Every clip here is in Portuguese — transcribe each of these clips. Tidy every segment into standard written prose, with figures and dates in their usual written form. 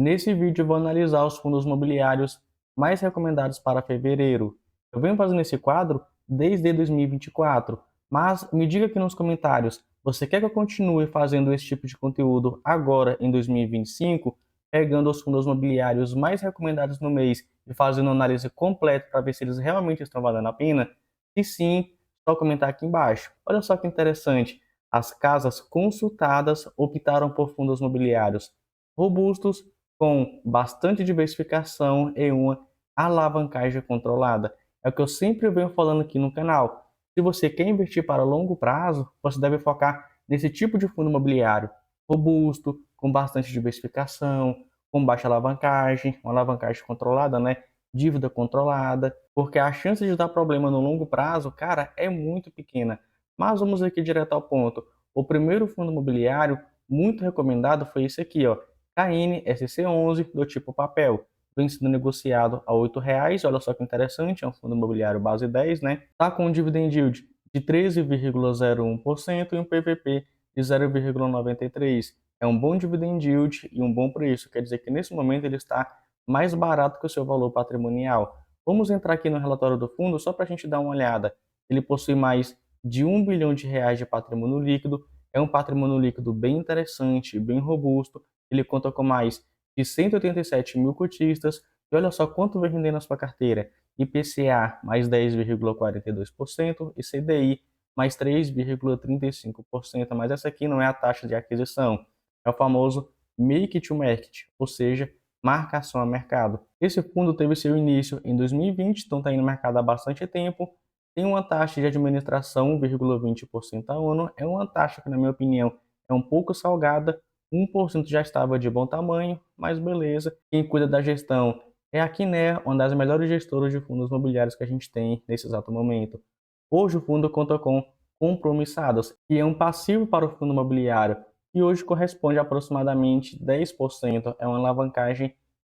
Nesse vídeo eu vou analisar os fundos imobiliários mais recomendados para fevereiro. Eu venho fazendo esse quadro desde 2024, mas me diga aqui nos comentários, você quer que eu continue fazendo esse tipo de conteúdo agora em 2025, pegando os fundos imobiliários mais recomendados no mês e fazendo uma análise completa para ver se eles realmente estão valendo a pena? Se sim, só comentar aqui embaixo. Olha só que interessante, as casas consultadas optaram por fundos imobiliários robustos, com bastante diversificação e uma alavancagem controlada. É o que eu sempre venho falando aqui no canal. Se você quer investir para longo prazo, você deve focar nesse tipo de fundo imobiliário robusto, com bastante diversificação, com baixa alavancagem, uma alavancagem controlada, né? Dívida controlada, porque a chance de dar problema no longo prazo, cara, é muito pequena. Mas vamos aqui direto ao ponto. O primeiro fundo imobiliário muito recomendado foi esse aqui, ó, KNSC11 do tipo papel. Vem sendo negociado a R$ 8,00. Olha só que interessante, é um fundo imobiliário base 10, né? Está com um dividend yield de 13,01% e um PVP de 0,93. É um bom dividend yield e um bom preço. Quer dizer que nesse momento ele está mais barato que o seu valor patrimonial. Vamos entrar aqui no relatório do fundo só para a gente dar uma olhada. Ele possui mais de R$ 1 bilhão de patrimônio líquido. É um patrimônio líquido bem interessante, bem robusto. Ele conta com mais de 187 mil cotistas. E olha só quanto vem rendendo na sua carteira. IPCA mais 10,42% e CDI mais 3,35%. Mas essa aqui não é a taxa de aquisição. É o famoso Make to Market, ou seja, marcação a mercado. Esse fundo teve seu início em 2020, então está aí no mercado há bastante tempo. Tem uma taxa de administração 1,20% ao ano. É uma taxa que, na minha opinião, é um pouco salgada. 1% já estava de bom tamanho, mas beleza. Quem cuida da gestão é a Quiné, uma das melhores gestoras de fundos imobiliários que a gente tem nesse exato momento. Hoje o fundo conta com compromissados, que é um passivo para o fundo imobiliário, e hoje corresponde a aproximadamente 10%. É uma alavancagem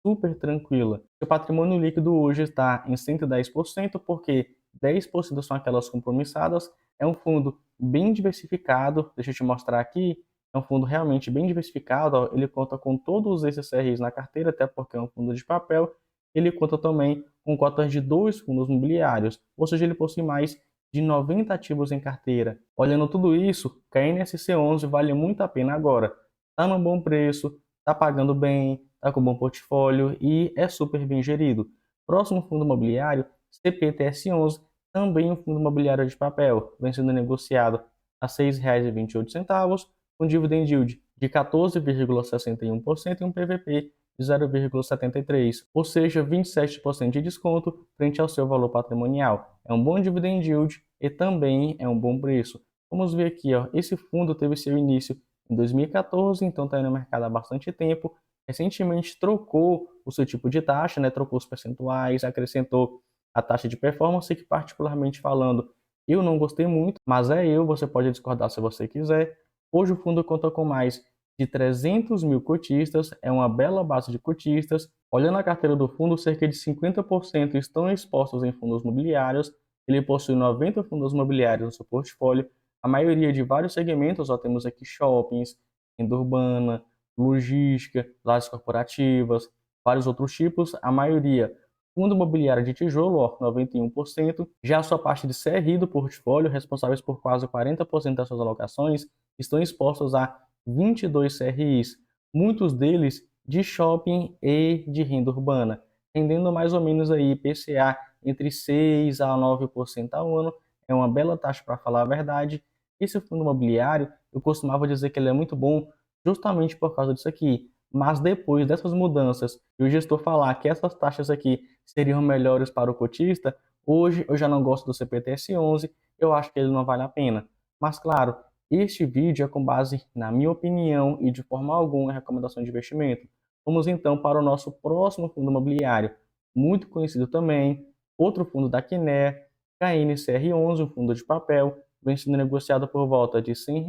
super tranquila. O patrimônio líquido hoje está em 110%, porque 10% são aquelas compromissadas. É um fundo bem diversificado. Deixa eu te mostrar aqui. É um fundo realmente bem diversificado. Ó. Ele conta com todos esses CRIs na carteira, até porque é um fundo de papel. Ele conta também com cotas de 2 fundos imobiliários, ou seja, ele possui mais de 90 ativos em carteira. Olhando tudo isso, a NSC11 vale muito a pena agora. Está num bom preço, está pagando bem, está com bom portfólio e é super bem gerido. Próximo fundo imobiliário, CPTS11, também um fundo imobiliário de papel, vem sendo negociado a R$ 6,28, com dividend yield de 14,61% e um PVP de 0,73, ou seja, 27% de desconto frente ao seu valor patrimonial. É um bom dividend yield e também é um bom preço. Vamos ver aqui, ó, esse fundo teve seu início em 2014, então está no mercado há bastante tempo. Recentemente trocou o seu tipo de taxa, né? Trocou os percentuais, acrescentou a taxa de performance, que particularmente falando, eu não gostei muito, mas você pode discordar se você quiser. Hoje o fundo conta com mais de 300 mil cotistas, é uma bela base de cotistas. Olhando a carteira do fundo, cerca de 50% estão expostos em fundos imobiliários. Ele possui 90 fundos imobiliários no seu portfólio, a maioria de vários segmentos. Ó, temos aqui shoppings, renda urbana, logística, lajes corporativas, vários outros tipos, a maioria fundo imobiliário de tijolo, ó, 91%. Já a sua parte de CRI do portfólio, responsáveis por quase 40% das suas alocações, estão expostos a 22 CRIs, muitos deles de shopping e de renda urbana, rendendo mais ou menos aí IPCA entre 6 a 9% ao ano. É uma bela taxa para falar a verdade. Esse fundo imobiliário, eu costumava dizer que ele é muito bom justamente por causa disso aqui. Mas depois dessas mudanças e o gestor falar que essas taxas aqui seriam melhores para o cotista, hoje eu já não gosto do CPTS11, eu acho que ele não vale a pena. Mas claro, este vídeo é com base na minha opinião e de forma alguma recomendação de investimento. Vamos então para o nosso próximo fundo imobiliário, muito conhecido também, outro fundo da Quiné, KNCR11, um fundo de papel, vem sendo negociado por volta de R$ 100,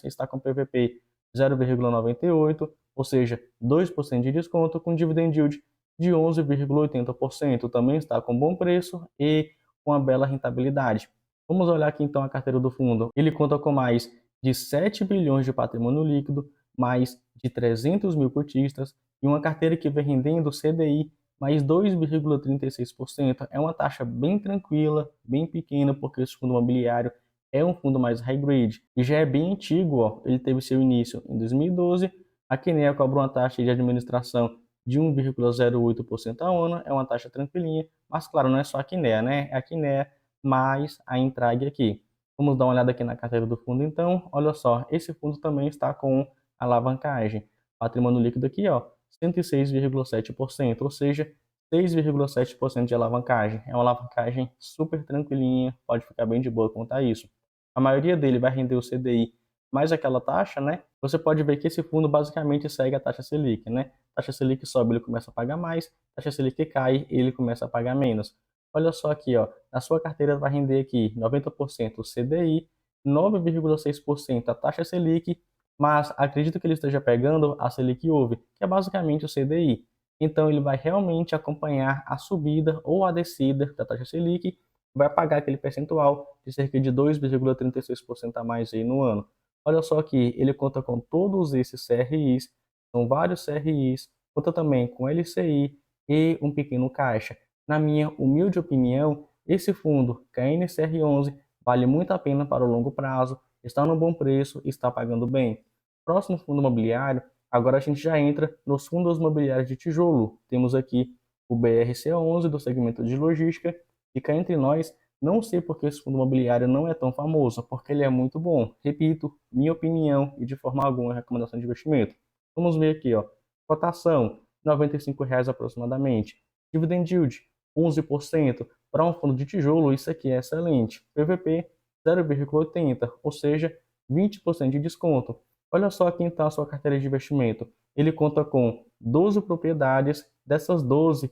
está com PVP 0,98, ou seja, 2% de desconto, com dividend yield de 11,80%. Também está com bom preço e com uma bela rentabilidade. Vamos olhar aqui então a carteira do fundo. Ele conta com mais de 7 bilhões de patrimônio líquido, mais de 300 mil cotistas e uma carteira que vem rendendo CDI mais 2,36%. É uma taxa bem tranquila, bem pequena, porque esse fundo imobiliário é um fundo mais high grade e já é bem antigo, ó. Ele teve seu início em 2012. A Kinea cobra uma taxa de administração de 1,08% ao ano, é uma taxa tranquilinha, mas claro, não é só a Kinea, né? É a Kinea mais a Intrag aqui. Vamos dar uma olhada aqui na carteira do fundo então. Olha só, esse fundo também está com alavancagem. Patrimônio líquido aqui, ó, 106,7%, ou seja, 6,7% de alavancagem. É uma alavancagem super tranquilinha, pode ficar bem de boa quanto a isso. A maioria dele vai render o CDI mais aquela taxa, né? Você pode ver que esse fundo basicamente segue a taxa Selic, né? Taxa Selic sobe, ele começa a pagar mais, taxa Selic cai, ele começa a pagar menos. Olha só aqui, ó, na sua carteira vai render aqui 90% o CDI, 9,6% a taxa Selic, mas acredito que ele esteja pegando a Selic Over, que é basicamente o CDI. Então ele vai realmente acompanhar a subida ou a descida da taxa Selic, vai pagar aquele percentual de cerca de 2,36% a mais aí no ano. Olha só aqui, ele conta com todos esses CRIs, são vários CRIs, conta também com LCI e um pequeno caixa. Na minha humilde opinião, esse fundo, KNCR11, vale muito a pena para o longo prazo, está no bom preço e está pagando bem. Próximo fundo imobiliário, agora a gente já entra nos fundos imobiliários de tijolo. Temos aqui o BRC11 do segmento de logística, e cá entre nós, não sei porque esse fundo imobiliário não é tão famoso, porque ele é muito bom. Repito, minha opinião e de forma alguma recomendação de investimento. Vamos ver aqui, ó. Cotação, R$ 95,00 aproximadamente. Dividend yield, 11%. Para um fundo de tijolo, isso aqui é excelente. PVP, 0,80, ou seja, 20% de desconto. Olha só aqui então a sua carteira de investimento. Ele conta com 12 propriedades, dessas 12,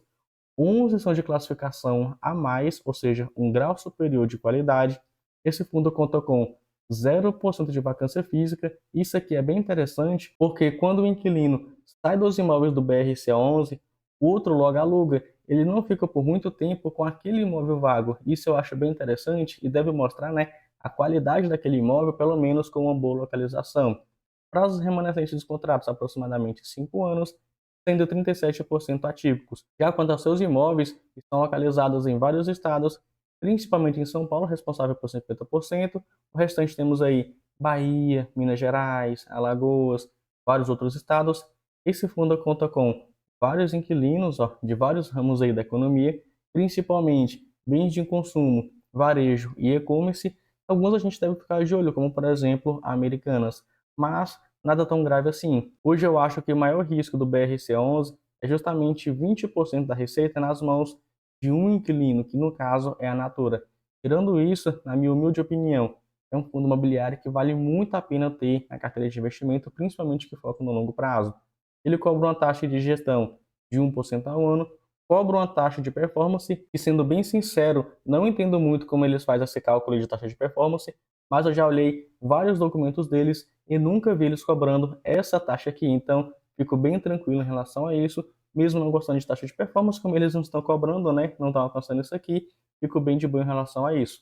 11 são de classificação A+, ou seja, um grau superior de qualidade. Esse fundo conta com 0% de vacância física. Isso aqui é bem interessante, porque quando o inquilino sai dos imóveis do BRCA11, o outro logo aluga. Ele não fica por muito tempo com aquele imóvel vago. Isso eu acho bem interessante e deve mostrar, né, a qualidade daquele imóvel, pelo menos com uma boa localização. Prazos remanescentes dos contratos, aproximadamente 5 anos, sendo 37% atípicos. Já quanto aos seus imóveis, estão localizados em vários estados, principalmente em São Paulo, responsável por 50%. O restante temos aí Bahia, Minas Gerais, Alagoas, vários outros estados. Esse fundo conta com vários inquilinos, ó, de vários ramos aí da economia, principalmente bens de consumo, varejo e e-commerce. Alguns a gente deve ficar de olho, como por exemplo, Americanas, mas nada tão grave assim. Hoje eu acho que o maior risco do BRC11 é justamente 20% da receita nas mãos de um inquilino, que no caso é a Natura. Tirando isso, na minha humilde opinião, é um fundo imobiliário que vale muito a pena ter na carteira de investimento, principalmente que foca no longo prazo. Ele cobra uma taxa de gestão de 1% ao ano, cobra uma taxa de performance, e sendo bem sincero, não entendo muito como eles fazem esse cálculo de taxa de performance, mas eu já olhei vários documentos deles e nunca vi eles cobrando essa taxa aqui, então fico bem tranquilo em relação a isso, mesmo não gostando de taxa de performance, como eles não estão cobrando, né, não estão alcançando isso aqui, fico bem de boa em relação a isso.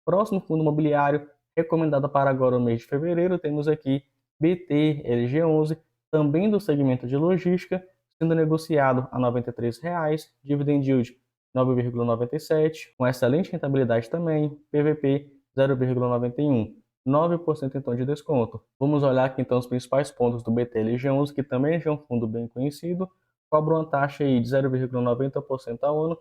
Próximo fundo imobiliário, recomendado para agora o mês de fevereiro, temos aqui BTLG11, também do segmento de logística, sendo negociado a R$ 93,00, dividend yield 9,97, com excelente rentabilidade também, PVP 0,91, 9% então de desconto. Vamos olhar aqui então os principais pontos do BTLG11, que também é um fundo bem conhecido, cobra uma taxa aí de 0,90% ao ano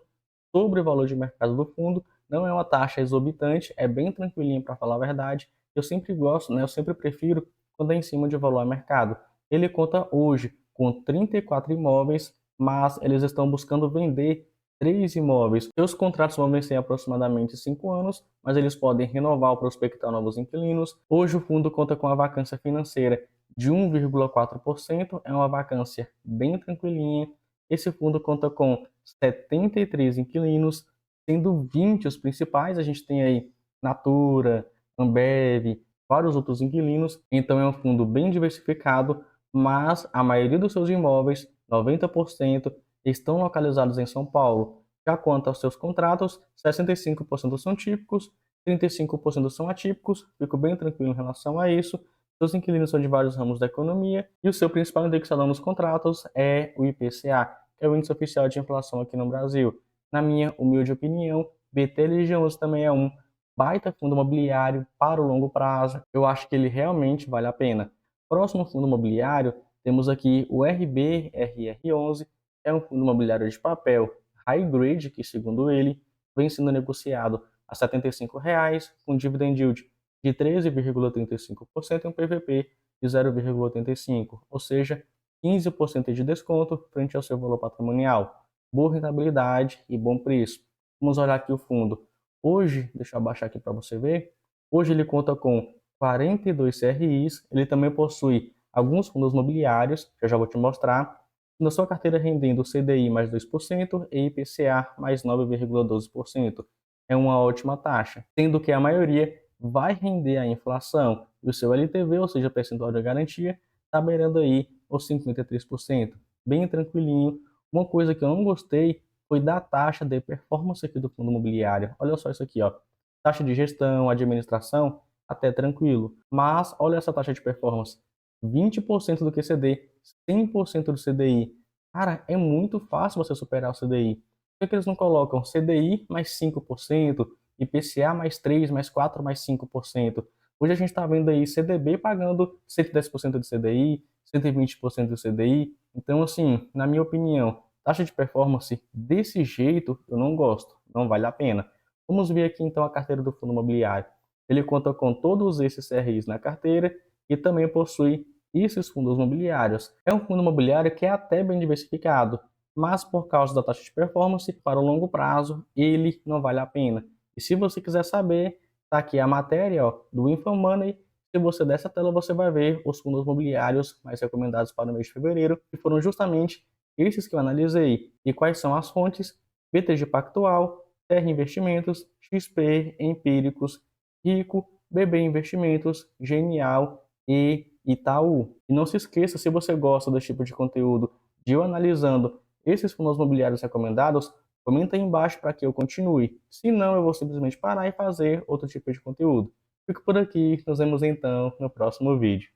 sobre o valor de mercado do fundo. Não é uma taxa exorbitante, é bem tranquilinho para falar a verdade. Eu sempre gosto, né, eu sempre prefiro quando é em cima de valor a mercado. Ele conta hoje com 34 imóveis, mas eles estão buscando vender 3 imóveis. Seus contratos vão vencer aproximadamente 5 anos, mas eles podem renovar ou prospectar novos inquilinos. Hoje o fundo conta com a vacância financeira de 1,4%, é uma vacância bem tranquilinha. Esse fundo conta com 73 inquilinos, sendo 20 os principais. A gente tem aí Natura, Ambev, vários outros inquilinos. Então é um fundo bem diversificado, mas a maioria dos seus imóveis, 90%, estão localizados em São Paulo. Já quanto aos seus contratos, 65% são típicos, 35% são atípicos, fico bem tranquilo em relação a isso. seus inquilinos são de vários ramos da economia e o seu principal indexador nos contratos é o IPCA, que é o Índice Oficial de Inflação aqui no Brasil. Na minha humilde opinião, BTLG11 também é um baita fundo imobiliário para o longo prazo. Eu acho que ele realmente vale a pena. Próximo fundo imobiliário, temos aqui o RBRR11, é um fundo imobiliário de papel high grade, que segundo ele, vem sendo negociado a R$ 75, com dividend yield de 13,35% e um PVP de 0,85%, ou seja, 15% de desconto frente ao seu valor patrimonial. Boa rentabilidade e bom preço. Vamos olhar aqui o fundo. Hoje, deixa eu abaixar aqui para você ver, hoje ele conta com 42 CRIs, ele também possui alguns fundos imobiliários, que eu já vou te mostrar, na sua carteira rendendo CDI mais 2% e IPCA mais 9,12%. É uma ótima taxa, sendo que a maioria vai render a inflação e o seu LTV, ou seja, percentual de garantia, está beirando aí os 53%, bem tranquilinho. Uma coisa que eu não gostei foi da taxa de performance aqui do fundo imobiliário. Olha só isso aqui, ó. Taxa de gestão, administração, até tranquilo. Mas olha essa taxa de performance. 20% do QCD, 100% do CDI. Cara, é muito fácil você superar o CDI. Por que eles não colocam CDI mais 5%, IPCA mais 3, mais 4, mais 5%? Hoje a gente está vendo aí CDB pagando 110% do CDI, 120% do CDI. Então, assim, na minha opinião, taxa de performance desse jeito eu não gosto, não vale a pena. Vamos ver aqui então a carteira do fundo imobiliário. Ele conta com todos esses CRIs na carteira e também possui esses fundos imobiliários. É um fundo imobiliário que é até bem diversificado, mas por causa da taxa de performance, para o longo prazo, ele não vale a pena. E se você quiser saber, está aqui a matéria ó, do InfoMoney. Se você der essa tela, você vai ver os fundos imobiliários mais recomendados para o mês de fevereiro, que foram justamente esses que eu analisei. E quais são as fontes? BTG Pactual, Terra Investimentos, XP, Empíricos, Rico, BB Investimentos, Genial e Itaú. E não se esqueça, se você gosta desse tipo de conteúdo, de eu analisando esses fundos imobiliários recomendados, comenta aí embaixo para que eu continue. Se não, eu vou simplesmente parar e fazer outro tipo de conteúdo. Fico por aqui, nos vemos então no próximo vídeo.